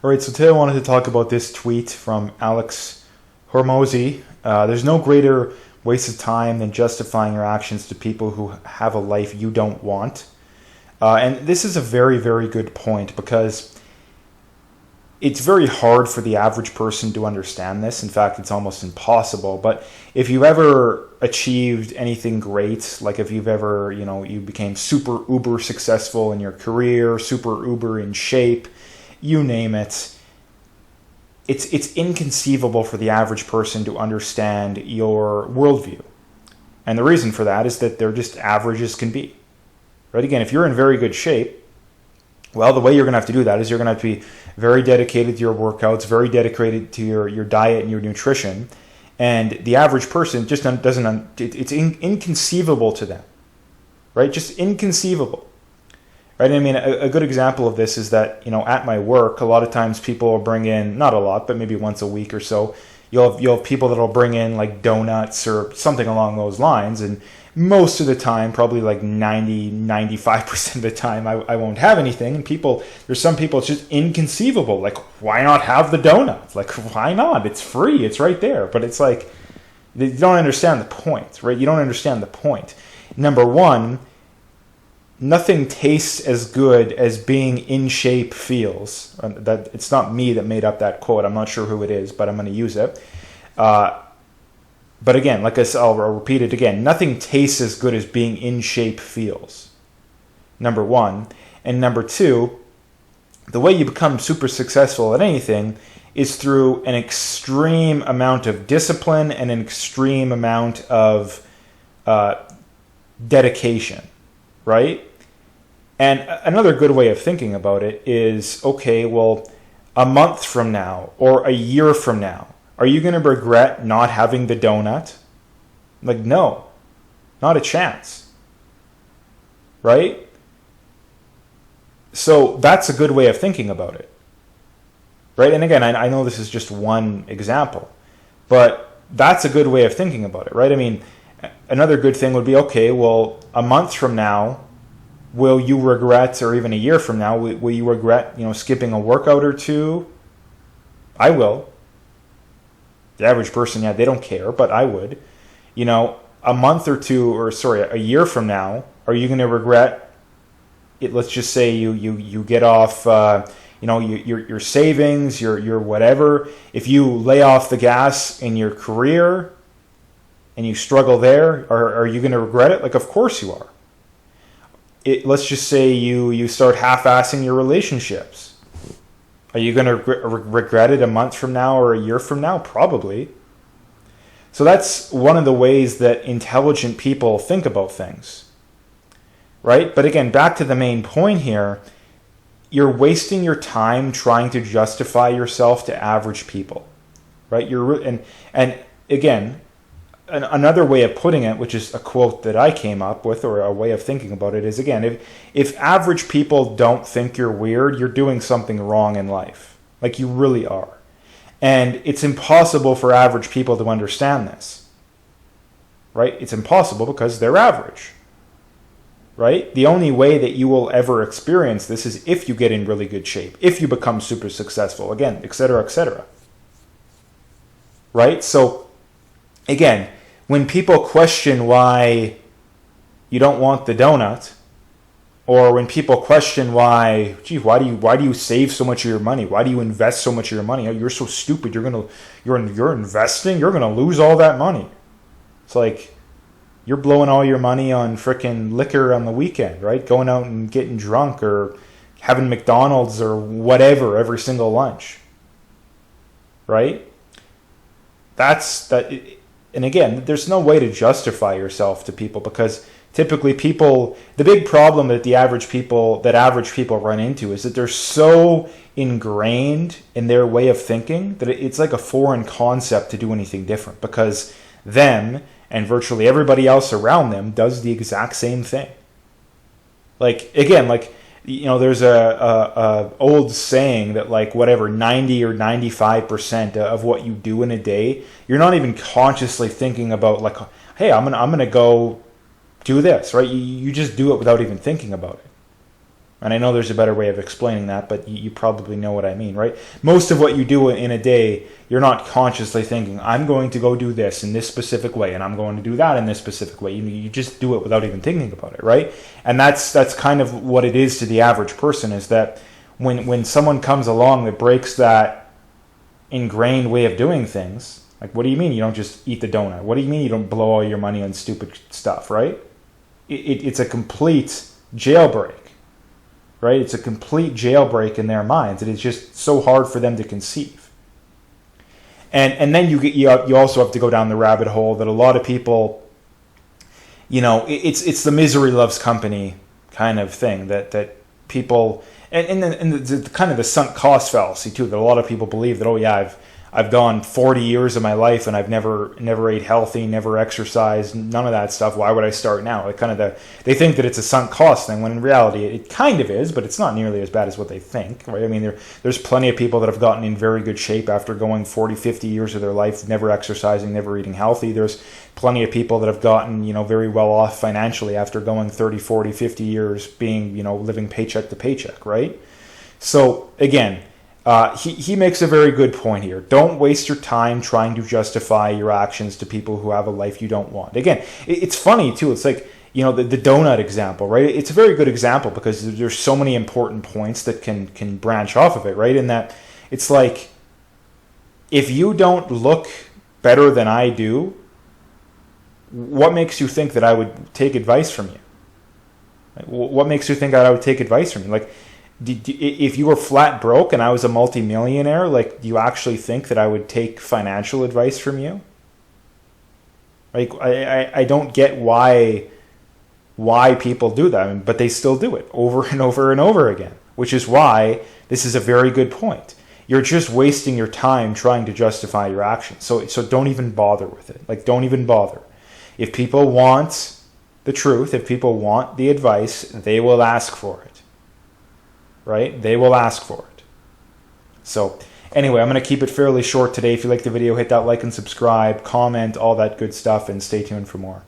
All right, so today I wanted to talk about this tweet from Alex Hormozy. There's no greater waste of time than justifying your actions to people who have a life you don't want. And this is a very, very good point because it's very hard for the average person to understand this. In fact, it's almost impossible. But if you've ever achieved anything great, like if you've ever, you became super uber successful in your career, super uber in shape, you name it, it's inconceivable for the average person to understand your worldview. And the reason for that is that they're just average as can be. Right? Again, if you're in very good shape, well, the way you're going to have to do that is you're going to have to be very dedicated to your workouts, very dedicated to your diet and your nutrition. And the average person just doesn't, it's inconceivable to them, right? Just inconceivable, right? I mean, a good example of this is that, at my work, a lot of times people will bring in, not a lot, but maybe once a week or so, you'll have people that'll bring in like donuts or something along those lines. And most of the time, probably like 95% of the time, I won't have anything. And there's some people, it's just inconceivable. Like, why not have the donuts? Like, why not? It's free. It's right there. But it's like, you don't understand the point, right? You don't understand the point. Number one, nothing tastes as good as being in shape feels. That it's not me that made up that quote. I'm not sure who it is, but I'm going to use it. But again, like I'll repeat it again, nothing tastes as good as being in shape feels. Number one. And number two, the way you become super successful at anything is through an extreme amount of discipline and an extreme amount of dedication, right? And another good way of thinking about it is, okay, well, a month from now or a year from now, are you going to regret not having the donut? Like, no, not a chance, right? So that's a good way of thinking about it, right? And again, I know this is just one example, but that's a good way of thinking about it, right? I mean, another good thing would be, okay, well, a month from now, will you regret, or even a year from now, will you regret, skipping a workout or two? I will. The average person, they don't care, but I would. A month or two, a year from now, are you going to regret it? Let's just say you get off, your savings, your whatever. If you lay off the gas in your career and you struggle there, are you going to regret it? Like, of course you are. Let's just say you start half-assing your relationships. Are you going to regret it a month from now or a year from now? Probably. So that's one of the ways that intelligent people think about things, right? But again, back to the main point here, you're wasting your time trying to justify yourself to average people, right? And again, another way of putting it, which is a quote that I came up with, or a way of thinking about it, is, again, if average people don't think you're weird, you're doing something wrong in life. Like, you really are. And it's impossible for average people to understand this, right? It's impossible because they're average, right? The only way that you will ever experience this is if you get in really good shape, if you become super successful, again, et cetera, right? So, again, when people question why you don't want the donut, or when people question why do you save so much of your money? Why do you invest so much of your money? Oh, you're so stupid. You're investing. You're gonna lose all that money. It's like you're blowing all your money on frickin' liquor on the weekend, right? Going out and getting drunk or having McDonald's or whatever every single lunch, right? That's that. And again, there's no way to justify yourself to people because typically the big problem that average people run into is that they're so ingrained in their way of thinking that it's like a foreign concept to do anything different because them and virtually everybody else around them does the exact same thing. Like, again, like, there's a old saying that, like, whatever, 90 or 95% of what you do in a day, you're not even consciously thinking about, like, hey, I'm gonna go do this, right? You just do it without even thinking about it, And I know there's a better way of explaining that, but you probably know what I mean, right? Most of what you do in a day, you're not consciously thinking, I'm going to go do this in this specific way, and I'm going to do that in this specific way. You just do it without even thinking about it, right? And that's kind of what it is to the average person, is that when someone comes along that breaks that ingrained way of doing things, like, what do you mean you don't just eat the donut? What do you mean you don't blow all your money on stupid stuff, right? It's a complete jailbreak. Right? It's a complete jailbreak in their minds. It is just so hard for them to conceive. And then you also have to go down the rabbit hole that a lot of people, it's the misery loves company kind of thing that people, and the kind of the sunk cost fallacy too, that a lot of people believe that, oh yeah, I've gone 40 years of my life and I've never ate healthy, never exercised, none of that stuff. Why would I start now? Like they think that it's a sunk cost thing, when in reality it kind of is, but it's not nearly as bad as what they think, right? I mean, there's plenty of people that have gotten in very good shape after going 40, 50 years of their life, never exercising, never eating healthy. There's plenty of people that have gotten, very well off financially after going 30, 40, 50 years being, living paycheck to paycheck, right? So again, he makes a very good point here. Don't waste your time trying to justify your actions to people who have a life you don't want. Again, it's funny too. It's like, the donut example, right? It's a very good example because there's so many important points that can branch off of it, right? In that it's like, if you don't look better than I do, what makes you think that I would take advice from you? What makes you think that I would take advice from you? Like, if you were flat broke and I was a multimillionaire, like, do you actually think that I would take financial advice from you? Like, I don't get why people do that, but they still do it over and over and over again, which is why this is a very good point. You're just wasting your time trying to justify your actions. So don't even bother with it. Like, don't even bother. If people want the truth, if people want the advice, they will ask for it. Right? They will ask for it. So anyway, I'm going to keep it fairly short today. If you like the video, hit that like and subscribe, comment, all that good stuff, and stay tuned for more.